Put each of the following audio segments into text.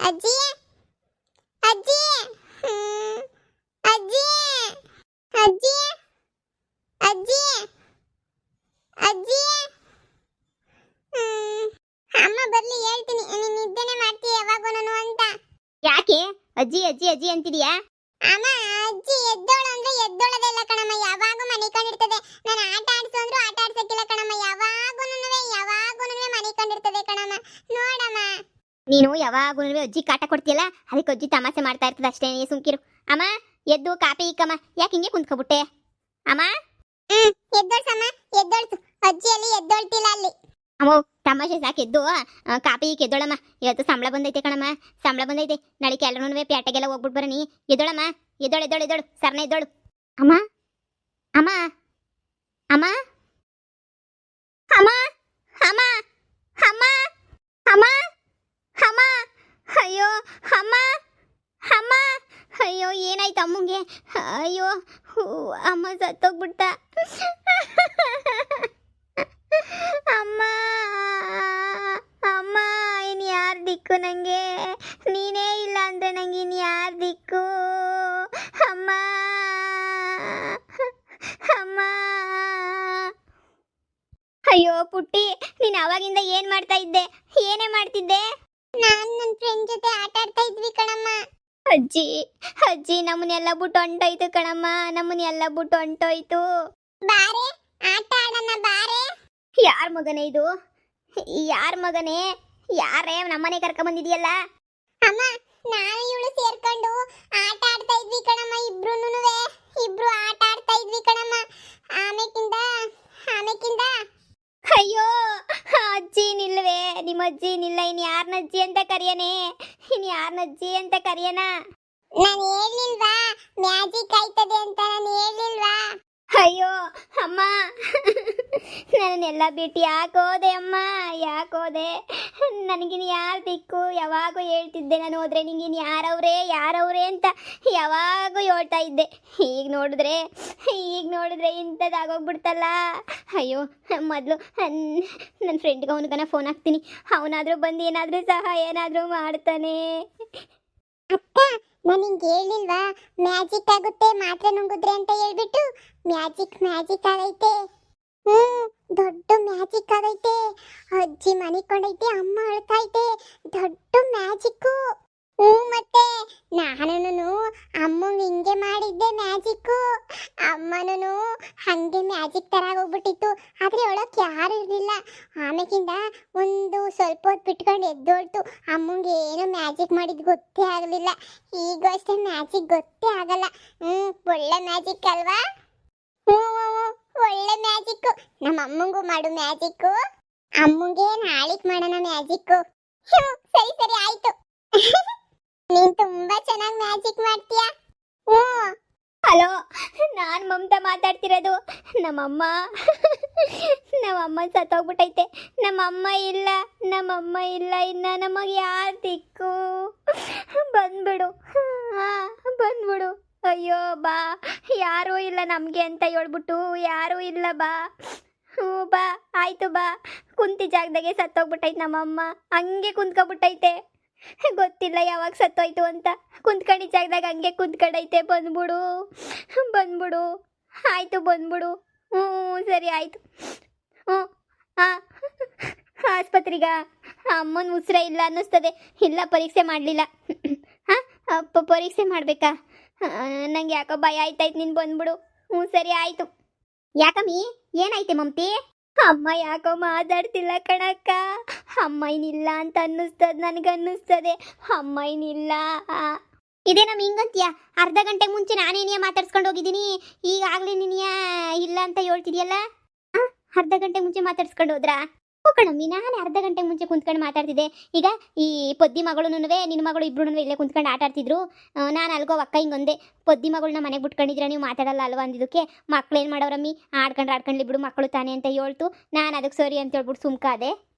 ಅಜ್ಜಿ ಅಜ್ಜಿ ಹ್ಮ್. ಅಜ್ಜಿ ಅಜ್ಜಿ ಅಜ್ಜಿ ಅಜ್ಜಿ ಅಮ್ಮ ಬರ್ಲಿ ಹೇಳ್ತೀನಿ ನೀನ್ ನಿದ್ದೆನೆ ಮಾಡ್ತೀಯ ಯಾವಾಗೋನು ಅಂತ. ಯಾಕೆ ಅಜ್ಜಿ ಅಜ್ಜಿ ಅಜ್ಜಿ ಅಂತಿದ್ಯಾ? ಅಮ್ಮ ಅಜ್ಜಿ ಎದ್ದೋಳು ಅಂದ್ರೆ ಎದ್ದೋಳದೆಲ್ಲ ಕಣಮ್ಮ, ಯಾವಾಗೂ ಮನೆ ಕಂಡಿರ್ತದೆ. ನಾನು ಆಟ ಆಡ್ಸು ಅಂದ್ರು ಆಟ ಆಡ್ಸಕ್ಕಿಲ್ಲ ಕಣಮ್ಮ, ಯಾವಾಗೂನುವೆ ಮನೆ ಕಂಡಿರ್ತದೆ ಕಣಮ್ಮ. ನೋಡಮ್ಮ ನೀನು ಯಾವಾಗೂ ಅಜ್ಜಿ ಕಾಟ ಕೊಡ್ತೀಯಲ್ಲ, ಅದಕ್ಕೆ ಅಜ್ಜಿ ತಮಾಷೆ ಮಾಡ್ತಾ ಇರ್ತದೆ ಅಷ್ಟೇ. ನೀ ಸುಮ್ಕಿರು. ಅಮ್ಮ ಎದ್ದು ಕಾಪಿ ಇಕ್ಕಮ್ಮ. ಯಾಕೆ ಹಿಂಗೆ ಕುಂತ್ಕೊಬಿಟ್ಟೆ ಅಮ್ಮ? ಎದ್ದೋಳ್ಸಮ್ಮ ಎದ್ದೋಳ್ಸು. ಅಜ್ಜಿಯಲ್ಲಿ ಎದ್ದೋಳ್ತಿಲ್ಲ ಅಲ್ಲಿ. ಅಮ್ಮ ತಮಾಷೆ ಸಾಕು, ಎದ್ದು ಕಾಪಿ ಇಕ್ಕ ಎದ್ದೋಳಮ್ಮ. ಇವತ್ತು ಸಂಬಳ ಬಂದೈತೆ ಕಣಮ್ಮ, ಸಂಬಳ ಬಂದೈತೆ. ನಾಳೆ ಕೆಲವೊಂದು ಪೇಟೆಗೆಲ್ಲ ಹೋಗ್ಬಿಟ್ಟು ಬರನಿ. ಎದ್ದೋಳಮ್ಮ, ಎದ್ದೋಳು ಎದ್ದೋಳು ಎದ್ದೋಳು, ಸರ್ನ ಎದ್ದೋಳು. ಅಮ್ಮ ಅಮ್ಮ ಅಮ್ಮ ಅಮ್ಮ ಅಮ್ಮ ಅಮ್ಮ ಅಮ್ಮ ಅಮ್ಮ ಅಯ್ಯೋ ಅಮ್ಮ ಅಮ್ಮ ಅಯ್ಯೋ ಏನಾಯ್ತು ಅಮ್ಮಂಗೆ? ಅಯ್ಯೋ ಅಮ್ಮ ಸತ್ತೋಗ್ಬಿಟ್ಟ. ಅಮ್ಮ ಅಮ್ಮ ಇನ್ ಯಾರು ದಿಕ್ಕು ನಂಗೆ? ನೀನೇ ಇಲ್ಲ ಅಂದ್ರೆ ನಂಗೆ ಇನ್ ಯಾರು ದಿಕ್ಕು? ಅಮ್ಮ ಅಮ್ಮ ಅಯ್ಯೋ ಪುಟ್ಟಿ, ನೀನ್ ಅವಾಗಿಂದ ಏನ್ ಮಾಡ್ತಾ ಇದ್ದೆ? ಏನೇ ಮಾಡ್ತಿದ್ದೆ? ನಾನು ನನ್ನ ಫ್ರೆಂಡ್ ಜೊತೆ ಆಟ ಆಡ್ತಾ ಇದ್ವಿ ಕಣಮ್ಮ. ಅಜ್ಜಿ ಅಜ್ಜಿ ನಮ್ಮನ್ನೆಲ್ಲ ಬಿಟ್ಟು ಹೊಂಟೋಯ್ತು ಕಣಮ್ಮ, ನಮ್ಮನ್ನೆಲ್ಲ ಬಿಟ್ಟು ಹೊಂಟೋಯ್ತು. ಬಾರೆ ಆಟ ಆಡೋಣ ಬಾರೆ. ಯಾರ ಮಗನೇ ಇದು? ಯಾರ ಮಗನೇ? ಯಾರೇ ನಮ್ಮನೆ ಕರ್ಕ ಬಂದಿದ್ಯಲ್ಲ? ಅಮ್ಮ ನಾನು ಇವಳು ಸೇರ್ಕೊಂಡು ಆಟ ಆಡ್ತಾ ಇದ್ವಿ ಕಣಮ್ಮ. ಇಬ್ರು ಆಟ ಆಡ್ತಾ ಇದ್ವಿ ಕಣಮ್ಮ. ಆಮೇಕಿಂದ ಅಯ್ಯೋ ಅಜ್ಜಿ ನಿಲ್ವೇ? ನಿಮ್ಮ ಅಜ್ಜಿ ನಿಲ್ಲ. ಇನ್ ಯಾರನ್ನ ಅಜ್ಜಿ ಅಂತ ಕರಿಯನೇ? ಇನ್ ಯಾರನ್ನ ಅಜ್ಜಿ ಅಂತ ಕರಿಯನ? ನಾನು ಹೇಳಿಲ್ವಾ ಮ್ಯಾಜಿಕ್ ಆಯ್ತದೆ ಅಂತ? ನಾನು ಹೇಳಿಲ್ವಾ? ಅಯ್ಯೋ ಅಮ್ಮ ನನ್ನೆಲ್ಲ ಬಿಟ್ಟು ಯಾಕೋದೆ ಅಮ್ಮ? ಯಾಕೋದೆ? ನನಗಿನ್ ಯಾರು ದಿಕ್ಕು? ಯಾವಾಗೂ ಹೇಳ್ತಿದ್ದೆ ನಾನು ಹೋದ್ರೆ ನಿಂಗಿನ್ ಯಾರವ್ರೆ ಅಂತ ಯಾವಾಗೂ ಹೇಳ್ತಾ ಇದ್ದೆ. ಈಗ ನೋಡಿದ್ರೆ ಇಂಥದ್ದಾಗೋಗ್ಬಿಡ್ತಲ್ಲ. ಅಯ್ಯೋ ಮೊದಲು ನನ್ನ ಫ್ರೆಂಡ್ಗೆ ಅವನಿಗನ ಫೋನ್ ಹಾಕ್ತೀನಿ, ಅವನಾದರೂ ಬಂದು ಏನಾದರೂ ಏನಾದರೂ ಮಾಡ್ತಾನೆ. ಅಕ್ಕ ನಾನು ನಿಂಗೆ ಹೇಳಿಲ್ವಾ ಮ್ಯಾಜಿಕ್ ಆಗುತ್ತೆ ಮಾತ್ರೆ ನುಂಗಿದ್ರೆ ಅಂತ ಹೇಳ್ಬಿಟ್ಟು? ಮ್ಯಾಜಿಕ್ ಆಗೈತೆ. ದೊಡ್ಡ ಮ್ಯಾಜಿಕ್ ಆಗೈತೆ. ಅಜ್ಜಿ ಮನಿಕೊಂಡೈತೆ, ಅಮ್ಮ ಅಳ್ತೈತೆ. ದೊಡ್ಡ ಮ್ಯಾಜಿಕ್ಕು. ಮತ್ತೆ ನಾನು ಅಮ್ಮಂಗೆ ಹಿಂಗೆ ಮಾಡಿದ್ದೆ ಮ್ಯಾಜಿಕ್ಕು. ಅಮ್ಮನೂ ಹಂಗೆ ಮ್ಯಾಜಿಕ್ ತರ ಹೋಗ್ಬಿಟ್ಟಿತ್ತು. ಆದ್ರೆ ಒಳಕ್ಕೆ ಯಾರು ಇರಲಿಲ್ಲ. ಆಮೇಕಿಂದ ಒಂದು ಸ್ವಲ್ಪ ಹೊತ್ತು ಬಿಟ್ಕೊಂಡು ಎದ್ದೋಳ್ತು. ಅಮ್ಮಂಗೆ ಏನು ಮ್ಯಾಜಿಕ್ ಮಾಡಿದ್ ಗೊತ್ತೇ ಆಗಲಿಲ್ಲ. ಈಗ ಅಷ್ಟೇ ಮ್ಯಾಜಿಕ್ ಗೊತ್ತೇ ಆಗಲ್ಲ. ಒಳ್ಳೆ ಮ್ಯಾಜಿಕ್ ಅಲ್ವಾ? ಒಳ್ಳೆ ಮ್ಯಾಜಿಕ್ಕು. ನಮ್ಮ ಅಮ್ಮಂಗೂ ಮಾಡು ಮ್ಯಾಜಿಕ್ಕು. ಅಮ್ಮಂಗೆ ನಾಳಿಕ್ ಮಾಡೋಣ ಮ್ಯಾಜಿಕ್ಕು. ಸರಿ ಆಯ್ತು. ನೀನ್ ತುಂಬಾ ಚೆನ್ನಾಗಿ ಮ್ಯಾಜಿಕ್ ಮಾಡ್ತೀಯಾ. ಹಲೋ, ನಾನು ಮಮತಾ ಮಾತಾಡ್ತಿರೋದು. ನಮ್ಮಮ್ಮ ಸತ್ತೋಗ್ಬಿಟ್ಟೈತೆ. ನಮ್ಮಮ್ಮ ಇಲ್ಲ. ಇನ್ನ ನಮಗೆ ಯಾರು ದಿಕ್ಕು? ಬಂದ್ಬಿಡು. ಅಯ್ಯೋ ಬಾ, ಯಾರೂ ಇಲ್ಲ ನಮಗೆ ಅಂತ ಹೇಳ್ಬಿಟ್ಟು ಯಾರೂ ಇಲ್ಲ. ಬಾ ಬಾ ಆಯ್ತು ಬಾ. ಕುಂತಿ ಜಾಗದಾಗೆ ಸತ್ತೋಗ್ಬಿಟ್ಟೈತೆ ನಮ್ಮಮ್ಮ. ಹಂಗೆ ಕುಂತ್ಕೊಬಿಟ್ಟೈತೆ, ಗೊತ್ತಿಲ್ಲ ಯಾವಾಗ ಸತ್ತೋಯ್ತು ಅಂತ. ಕುಂತ್ಕೊಂಡಿ ಜಾಗದಾಗ ಹಂಗೆ ಕುಂತ್ಕೊಂಡೈತೆ. ಬಂದ್ಬಿಡು ಆಯ್ತು ಬಂದ್ಬಿಡು. ಸರಿ ಆಯ್ತು. ಆಸ್ಪತ್ರೆಗ ಅಮ್ಮನ ಉಸಿರ ಇಲ್ಲ ಅನ್ನಿಸ್ತದೆ. ಇಲ್ಲ ಪರೀಕ್ಷೆ ಮಾಡಲಿಲ್ಲ. ಪರೀಕ್ಷೆ ಮಾಡಬೇಕಾ? ನಂಗೆ ಯಾಕೋ ಭಯ ಆಯ್ತಾಯ್ತು. ನೀನು ಬಂದ್ಬಿಡು. ಸರಿ ಆಯ್ತು. ಯಾಕಮ್ಮಿ ಏನಾಯ್ತೆ ಮಮತಿ? ಅಮ್ಮ ಯಾಕೋ ಮಾತಾಡ್ತಿಲ್ಲ ಕಣಕ್ಕ. ಅಮ್ಮ ಏನಿಲ್ಲ ಅಂತ ನನಗನ್ನಿಸ್ತದೆ. ಅಮ್ಮ ಏನಿಲ್ಲ. ಇದೇ ನಮ್ಮ ಹಿಂಗಂತೀಯ? ಅರ್ಧ ಗಂಟೆ ಮುಂಚೆ ನಾನೇನಿಯ ಮಾತಾಡ್ಸ್ಕೊಂಡು ಹೋಗಿದ್ದೀನಿ, ಈಗಾಗಲೇ ನೀನಿಯ ಇಲ್ಲ ಅಂತ ಹೇಳ್ತಿದ್ಯಲ್ಲ? ಅರ್ಧ ಗಂಟೆ ಮುಂಚೆ ಮಾತಾಡ್ಸ್ಕೊಂಡು ಹೋದ್ರಾ? ಕಣಮ್ಮಿ, ನಾನು ಅರ್ಧ ಗಂಟೆ ಮುಂಚೆ ಕುಂತ್ಕೊಂಡು ಮಾತಾಡ್ತಿದ್ದೆ. ಈಗ ಈ ಪೊದ್ದಿ ಮಗಳು ನಿನ್ನ ಮಗಳು ಇಬ್ರು ಇಲ್ಲೇ ಕುಂತ್ಕೊಂಡು ಆಟ ಆಡ್ತಿದ್ರು. ನಾನು ಅಲ್ಗೋ ಅಕ್ಕ ಹಿಂಗೊಂದೆ, ಪೊದ್ದಿ ಮಗಳನ್ನ ಮನೆಗೆ ಬಿಟ್ಕೊಂಡಿದ್ರೆ ನೀವು ಮಾತಾಡಲ್ಲ ಅಲ್ವಾ ಅಂದಿದ್ದಕ್ಕೆ ಮಕ್ಳೇನು ಮಾಡೋರಮ್ಮಿ, ಆಡ್ಕೊಂಡ್ಲಿ ಬಿಡು ಮಕ್ಕಳು ತಾನೆ ಅಂತ ಹೇಳ್ತು. ನಾನು ಅದಕ್ಕೆ ಸರಿ ಅಂತ ಹೇಳ್ಬಿಟ್ಟು ಸುಮ್ಕಾದೆ.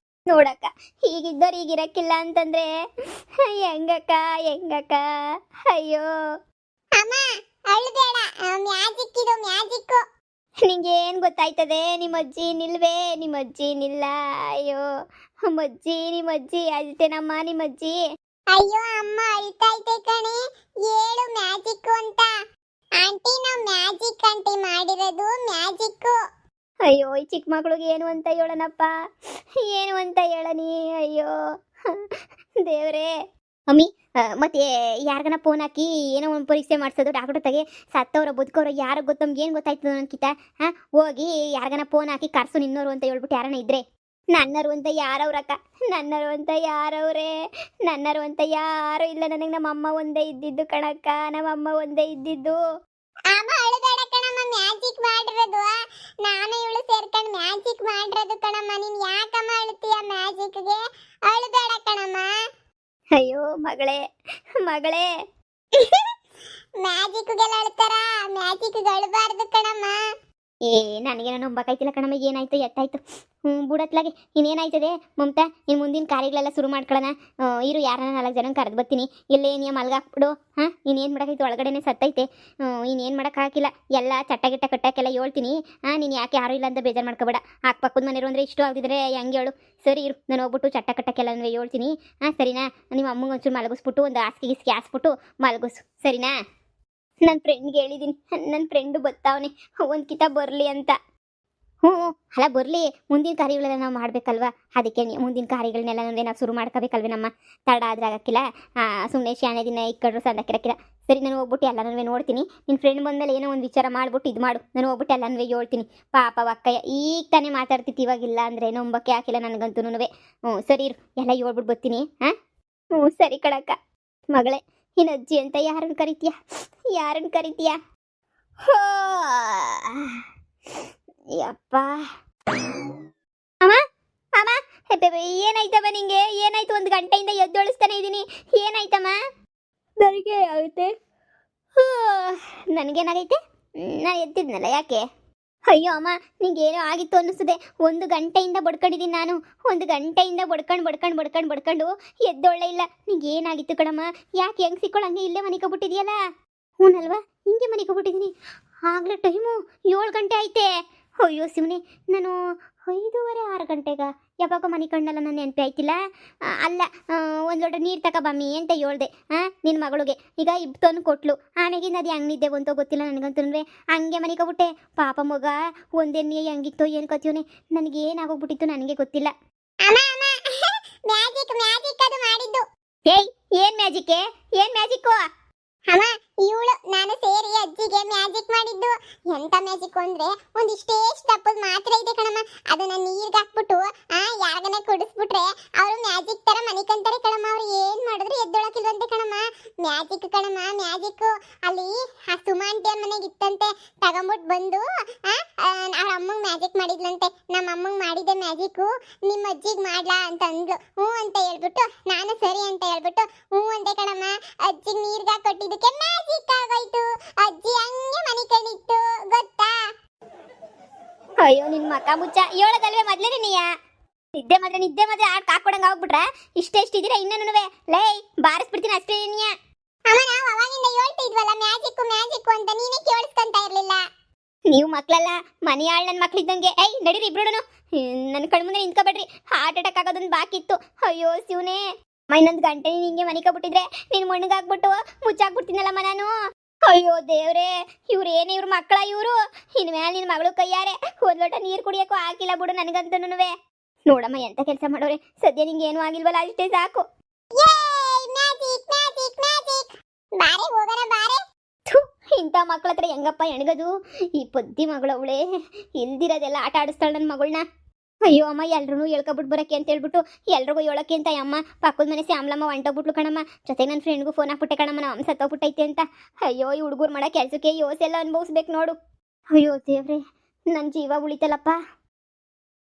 ನೋಡಕ್ಕ, ಹೀಗಿದ್ದವ್ರು ಈಗಿರಕ್ಕಿಲ್ಲ ಅಂತಂದ್ರೆ ಹೆಂಗಕ್ಕ? ಅಯ್ಯೋ ಅಮ್ಮ ಅಳ್ಬೇಡ. ಮ್ಯಾಜಿಕ್ ನಿಂಗೇನು ಗೊತ್ತಾಯ್ತದೆ? ನಿಮ್ಮ ಅಜ್ಜಿ ನಿಲ್ವೇ? ನಿಮ್ಮ ಅಜ್ಜಿ ನಿಲ್ಲ. ಅಯ್ಯೋ ನಿಮ್ಮ ಅಜ್ಜಿ ಅಷ್ಟೇನಮ್ಮ ನಿಮ್ಮ ಅಜ್ಜಿ? ಅಯ್ಯೋ ಅಮ್ಮ ಅಳ್ತಾ ಐತೆ ಕಣೆ, ಹೇಳು ಮ್ಯಾಜಿಕ್ ಅಂತ. ಆಂಟಿ ನಾವು ಮ್ಯಾಜಿಕ್ ಆಂಟಿ ಮಾಡಿರೋದು ಮ್ಯಾಜಿಕ್. ಅಯ್ಯೋ ಈ ಚಿಕ್ಕ ಮಕ್ಳಿಗೆ ಏನು ಅಂತ ಹೇಳನಪ್ಪ, ಏನು ಅಂತ ಹೇಳನಿ. ಅಯ್ಯೋ ದೇವ್ರೇ. ಅಮ್ಮಿ ಮತ್ತೆ ಯಾರಿಗನ ಫೋನ್ ಹಾಕಿ ಏನೋ ಒಂದು ಪರೀಕ್ಷೆ ಮಾಡಿಸೋದು ಡಾಕ್ಟರ್ ತಗೆ ಸತ್ತವ್ರ ಬದುಕೋರ ಯಾರು ಗೊತ್ತು ನಮ್ಗೆ ಏನು ಗೊತ್ತಾಯ್ತು ಅನ್ಕಿತ. ಹೋಗಿ ಯಾರಿಗನ ಫೋನ್ ಹಾಕಿ ಕರ್ಸು ನಿನ್ನೋರು ಅಂತ ಹೇಳ್ಬಿಟ್ಟು ಯಾರನ ಇದ್ರೆ. ನನ್ನರು ಅಂತ ಯಾರವ್ರಕ್ಕ, ನನ್ನರು ಅಂತ ಯಾರವ್ರೆ? ನನ್ನರು ಅಂತ ಯಾರು ಇಲ್ಲ ನನಗೆ. ನಮ್ಮಮ್ಮ ಒಂದೇ ಇದ್ದಿದ್ದು ಕಣಕ್ಕ, ನಮ್ಮಮ್ಮ ಒಂದೇ ಇದ್ದಿದ್ದು. ಅಮ್ಮ ಅಳುಬೇಡ ಕಣಮ್ಮ, ಮ್ಯಾಜಿಕ್ ಮಾಡಿರೋದು ನಾನು ಇವಳು ಸೇರ್ಕೊಂಡು ಮ್ಯಾಜಿಕ್ ಮಾಡಿರೋದು ಕಣಮ್ಮ. ನೀನ್ ಯಾಕಮ್ಮ ಅಳ್ತೀಯ ಮ್ಯಾಜಿಕ್ಗೆ? ಅಳುಬೇಡ ಕಣಮ್ಮ. ಅಯ್ಯೋ ಮಗಳೇ ಮಗಳೇ. ಮ್ಯಾಜಿಕ್ಗೆಲ್ಲ ಅಳ್ತಾರ, ಮ್ಯಾಜಿಕ್ಗೆ ಅಳಬಾರ್ದು ಕಣಮ್ಮ. ಏ ನನಗೇನೋ ನಂಬಕಾಯ್ತಿಲ್ಲ ಕಣಮ್ಮ, ಏನಾಯ್ತು ಎತ್ತಾಯ್ತು. ಬುಡತ್ಲಾಗೆ ಇನ್ನೇನಾಯ್ತದೆ ಮಮತಾ, ಇನ್ನು ಮುಂದಿನ ಕಾರ್ಯಗಳೆಲ್ಲ ಶುರು ಮಾಡ್ಕೊಳ್ಳೋಣ. ಇರು ಯಾರನ್ನ 4 ಜನ ಕರೆದು ಬರ್ತೀನಿ. ಇಲ್ಲೇ ನೀ ಮಲ್ಗಾಕ್ಬಿಡು. ಇನ್ನೇನು ಮಾಡೋಕ್ಕೈತೆ, ಒಳಗಡೆನೆ ಸತ್ತೈತೆ. ಇನ್ನೇನು ಮಾಡೋಕ್ಕಾಗಿಲ್ಲ, ಎಲ್ಲ ಚಟ್ಟ ಕಟ್ಟಕ್ಕೆಲ್ಲ ಹೇಳ್ತೀನಿ. ನೀನು ಯಾಕೆ ಯಾರೂ ಇಲ್ಲ ಅಂತ ಬೇಜಾರು ಮಾಡ್ಕೋಬೇಡ. ಪಕ್ಕದ ಮನೆಯವರು ಅಂದರೆ ಇಷ್ಟು ಆಗಿದ್ರೆ ಹೆಂಗೆ ಹೇಳು. ಸರಿ ಇರು, ನಾನು ಹೋಗ್ಬಿಟ್ಟು ಚಟ್ಟ ಕಟ್ಟಕ್ಕೆಲ್ಲ ಹೇಳ್ತೀನಿ. ಸರಿನಾ? ನಿಮ್ಮ ಅಮ್ಮಂಗೆ ಒಂಚೂರು ಮಲಗಿಸ್ಬಿಟ್ಟು ಒಂದು ಹಾಸಿಗೆ ಹಾಸ್ಬಿಟ್ಟು ಮಲಗಿಸು, ಸರಿನಾ? ನನ್ನ ಫ್ರೆಂಡ್ಗೆ ಹೇಳಿದ್ದೀನಿ, ನನ್ನ ಫ್ರೆಂಡು ಬರ್ತಾವನೆ ಒಂದು ಕಿತ ಬರಲಿ ಅಂತ. ಅಲ್ಲ ಬರಲಿ, ಮುಂದಿನ ಕಾರ್ಯಗಳೆಲ್ಲ ನಾವು ಮಾಡಬೇಕಲ್ವ. ಅದಕ್ಕೆ ಮುಂದಿನ ಕಾರ್ಯಗಳನ್ನೆಲ್ಲ ನಾವು ಶುರು ಮಾಡ್ಕೋಬೇಕಲ್ವೇ ನಮ್ಮ. ತಡ ಆದ್ರೆ ಆಗಕ್ಕಿಲ್ಲ. ಸುಮ್ಮನೆ ಶಾಣೆ ದಿನ ಇಕ್ಕಡ್ರು ಸಂದಕ್ಕಿರಕ್ಕಿಲ್ಲ. ಸರಿ ನಾನು ಹೋಗ್ಬಿಟ್ಟು ಎಲ್ಲನೂ ನೋಡ್ತೀನಿ. ನಿನ್ನ ಫ್ರೆಂಡ್ ಬಂದಮೇಲೆ ಏನೋ ಒಂದು ವಿಚಾರ ಮಾಡ್ಬಿಟ್ಟು ಇದು ಮಾಡು. ನಾನು ಹೋಗ್ಬಿಟ್ಟು ಎಲ್ಲನೂ ಹೇಳ್ತೀನಿ. ಪಾಪ ಅಕ್ಕಯ್ಯ ಈಗ ತಾನೇ ಮಾತಾಡ್ತಿತ್ತು, ಇವಾಗಿಲ್ಲ ಅಂದರೆ ನಂಬಕ್ಕೆ ಹಾಕಿಲ್ಲ ನನಗಂತೂ. ಸರಿ ಇರು, ಎಲ್ಲ ಹೇಳ್ಬಿಟ್ಟು ಬರ್ತೀನಿ. ಸರಿ ಕಣಕ್ಕ. ಮಗಳೇ, ಇನ್ನು ಅಜ್ಜಿ ಅಂತ ಯಾರನ್ನು ಕರಿತೀಯ? ಯಾರನ್ನು ಕರಿತೀಯ? ಹೋ ಯಪ್ಪ. ಅಮ್ಮ ಅಮ್ಮ, ಏನಾಯ್ತಮ್ಮ ನಿಂಗೆ? ಏನಾಯ್ತು? 1 ಗಂಟೆಯಿಂದ ಎದ್ದೊಳಿಸ್ತಾನೆ ಇದ್ದೀನಿ. ಏನಾಯ್ತಮ್ಮ? ನನಗೆ ಆಗುತ್ತೆ. ನನಗೇನಾಗೈತೆ? ನಾನು ಎದ್ದಿದ್ನಲ್ಲ, ಯಾಕೆ? ಅಯ್ಯೋ ಅಮ್ಮ, ನಿಂಗೇನೋ ಆಗಿತ್ತು ಅನ್ನಿಸ್ತದೆ. 1 ಗಂಟೆಯಿಂದ ಬಡ್ಕೊಂಡಿದ್ದೀನಿ ನಾನು. 1 ಗಂಟೆಯಿಂದ ಬಡ್ಕೊಂಡು ಎದ್ದೊಳ್ಳೆ ಇಲ್ಲ. ನಿಂಗೆ ಏನಾಗಿತ್ತು ಕಣಮ್ಮ? ಯಾಕೆ ಹೆಂಗೆ ಸಿಕ್ಕೊಳ್ಳೋ ಹಂಗೆ ಇಲ್ಲೇ ಮನಿಕೊಬಿಟ್ಟಿದ್ಯಲ್ಲ? ಹ್ಞೂನಲ್ವಾ, ಹಿಂಗೆ ಮನಿಕೊಬಿಟ್ಟಿದ್ದೀನಿ. ಆಗಲೇ ಟೈಮು 7 ಗಂಟೆ ಐತೆ. ಅಯ್ಯೋ ಶಿವನೇ, ನಾನು 5:30 6 ಗಂಟೆಗ ಯಾವಾಗ ಮನೆ ಕಣ್ಣಲ್ಲ, ನನ್ನ ನೆನಪಿ ಆಯ್ತಿಲ್ಲ. ಅಲ್ಲ, 1 ಲೋಟ ನೀರು ತಗೊಬಮ್ಮಿ ಅಂತ ಹೇಳ್ದೆ ನಿನ್ನ ಮಗಳಿಗೆ. ಈಗ ತಂದು ಕೊಟ್ಲು. ಆಮೇಗಿಂದ ಅದು ಹೆಂಗೆ ನಿದ್ದೆ ಬಂತೋ ಗೊತ್ತಿಲ್ಲ ನನಗಂತೂ. ಹಂಗೆ ಮನಿಕೊಬಿಟ್ಟೆ. ಪಾಪ ಮಗ ಒಂದೇನೆ ಹೆಂಗಿತ್ತೋ ಏನು ಕತ್ಯೋನೆ, ನನಗೇನಾಗೋಗ್ಬಿಟ್ಟಿತ್ತು ನನಗೆ ಗೊತ್ತಿಲ್ಲ. ಮ್ಯಾಜಿಕ್ ಅದು ಮಾಡಿದ್ದು. ಏಯ್, ಏನು ಮ್ಯಾಜಿಕ್ಕೆ? ಏನು ಮ್ಯಾಜಿಕ್ಕು? ಅಮ್ಮ ಇವಳು ನಾನು ಸೇರಿ ಅಜ್ಜಿಗೆ ಮ್ಯಾಜಿಕ್ ಮಾಡಿದ್ದು. ಎಂತ ಮ್ಯಾಜಿಕ್ ಅಂದ್ರೆ ಒಂದಿಷ್ಟೇ ದಪ್ಪದ ಮಾತ್ರ ಇದೆ ಕಣಮ್ಮ. ಅದನ್ನ ನೀರ್ಗೆ ಹಾಕ್ಬಿಟ್ಟು ಯಾರಗನ ಕುಡಿಸ್ಬಿಟ್ರೆ ಅವರು ಮ್ಯಾಜಿಕ್ ತರ ಮನಿಕಂತಾರೆ ಕಣಮ್ಮ. ಅವ್ರು ಏನ್ ಮಾಡಿದ್ರು ಎದ್ದೊಳಕಿಲ್ವಂತೆ ಕಣಮ್ಮ. ಮ್ಯಾಜಿಕ್ ಕಣಮ್ಮ, ಮ್ಯಾಜಿಕ್. ಅಲ್ಲಿ ಆ ಸುಮಾಂಟಿ ಅವ್ರ ಮನೆಗೆ ಇತ್ತಂತೆ, ತಗೊಂಬಿಟ್ಟು ಬಂದು ಅವ್ರ ಅಮ್ಮಂಗೆ ಮ್ಯಾಜಿಕ್ ಮಾಡಿದ್ಲಂತೆ. ನಮ್ಮ ಅಮ್ಮಂಗೆ ಮಾಡಿದ್ದೆ ಮ್ಯಾಜಿಕ್, ನಿಮ್ಮ ಅಜ್ಜಿಗೆ ಮಾಡ್ಲಾ ಅಂತ ಅಂದ್ಲು. ಹ್ಞೂ ಅಂತ ಹೇಳ್ಬಿಟ್ಟು ನಾನು ಸರಿ ಅಂತ ಹೇಳ್ಬಿಟ್ಟು ಹ್ಞೂ ಅಂದೆ ಕಣಮ್ಮ. ಅಜ್ಜಿಗೆ ನೀರ್ಗೆ ಕೊಟ್ಟಿದ್ದಕ್ಕೆ ಮ್ಯಾಜಿಕ್ ಆಗೋಯ್ತು. ಅಜ್ಜಿ ಹಂಗೆ ಮನೆ ಕಣಿತ್ತು ಗೊತ್ತಾ? ಅಯ್ಯೋ ನಿನ್ ಮಕ ಮುಚ್ಚ, ಹೇಳೋದಲ್ವೇ ಮೊದ್ಲೇ ನೀಯ? ನಿದ್ದೆ ಮಾತ್ರ ಹಾಕೊಡಂಗ ಆಗ್ಬಿಟ್ರೆ ಇಷ್ಟಿದ್ದೀರಾ ಇನ್ನೂ? ಲೇ ಬಾರಿಸ್ಬಿಡ್ತೀನಿ ಅಷ್ಟೇ ನೀಯ. ಅಮ್ಮ ನಾವು ಅವಾಗಿಂದ ಹೇಳ್ತಾ ಇದ್ವಲ್ಲ ಮ್ಯಾಜಿಕ್ ಅಂತ, ನೀನೇ ಕೇಳಿಸ್ಕೊಂತ ಇರ್ಲಿಲ್ಲ. ನೀವು ಮಕ್ಳಲ್ಲ, ಮನೆಯಾಳ್ ನನ್ನ ಮಕ್ಳಿದ್ದಂಗೆ. ಏಯ್ ನಡೀರಿ ಇಬ್ರು, ನನ್ನ ಕಣ್ಮುಂದೆ ನಿಂತ್ಕೊಬೇಡ್ರಿ. ಹಾರ್ಟ್ ಅಟ್ಯಾಕ್ ಆಗೋದೊಂದು ಬಾಕಿ ಇತ್ತು. ಅಯ್ಯೋ ಶಿವನೇ, ಇನ್ನೊಂದು ಗಂಟೆ ಹಿಂಗೆ ಮನಿಕೊಬಿಟ್ಟಿದ್ರೆ ನೀನು ಮಣ್ಣಗಾಗ್ಬಿಟ್ಟು ಮುಚ್ಚಾಕ್ಬಿಡ್ತೀನಲ್ಲಮ್ಮ ನಾನು. ಅಯ್ಯೋ ದೇವ್ರೆ, ಇವ್ರೇನೇ ಇವ್ರ ಮಕ್ಕಳ ಇವರು? ಇನ್ಮೇಲೆ ನಿನ್ನ ಮಗಳು ಕೈಯಾರೆ 1 ಲೋಟ ನೀರು ಕುಡಿಯೋಕ್ಕೂ ಆಗಿಲ್ಲ ಬಿಡು ನನಗಂತೂ. ನೋಡಮ್ಮ ಎಂತ ಕೆಲಸ ಮಾಡೋರೆ. ಸದ್ಯ ನಿಂಗೆ ಏನೂ ಆಗಿಲ್ವಲ್ಲ, ಅಷ್ಟೇ ಸಾಕು. ಬಾರೆ ಹೋಗೋಣ ಬಾರೆ. ಇಂಥ ಮಕ್ಳ ಹತ್ರ ಹೆಂಗಪ್ಪ ಎಣಗದು? ಈ ಪದ್ದಿ ಮಗಳವಳೆ ಇಲ್ದಿರೋದೆಲ್ಲ ಆಟ ಆಡಿಸ್ತಾಳೆ ನನ್ನ ಮಗಳನ್ನ. ಅಯ್ಯೋ ಅಮ್ಮ, ಎಲ್ರೂ ಹೇಳ್ಕೊಬಿಟ್ಟು ಬರೋಕ್ಕೆ ಅಂತ ಹೇಳ್ಬಿಟ್ಟು ಎಲ್ರಿಗೂ ಹೇಳೋಕ್ಕೆ ಅಂತ ಅಮ್ಮ ಪಕ್ಕದ ಮನೆ ಶ್ಯಾಮ್ಲಮ್ಮ ಹೊಂಟೋಗ್ಬಿಟ್ಲು ಕಣಮ್ಮ. ಜೊತೆಗೆ ನನ್ನ ಫ್ರೆಂಡ್ಗೂ ಫೋನ್ ಹಾಕ್ಬಿಟ್ಟೆ ಕಣಮ್ಮ, ನಮ್ಮ ಅಮ್ಮ ಸತ್ತೋಗ್ಬಿಟ್ಟೈತೆ ಅಂತ. ಅಯ್ಯೋ ಈ ಹುಡುಗರು ಮಾಡೋ ಕೆಲಸಕ್ಕೆ ಯೋಸೆಲ್ಲ ಅನುಭವಿಸ್ಬೇಕು ನೋಡು. ಅಯ್ಯೋ ದೇವ್ರೆ, ನನ್ನ ಜೀವ ಉಳಿತಲ್ಲಪ್ಪ.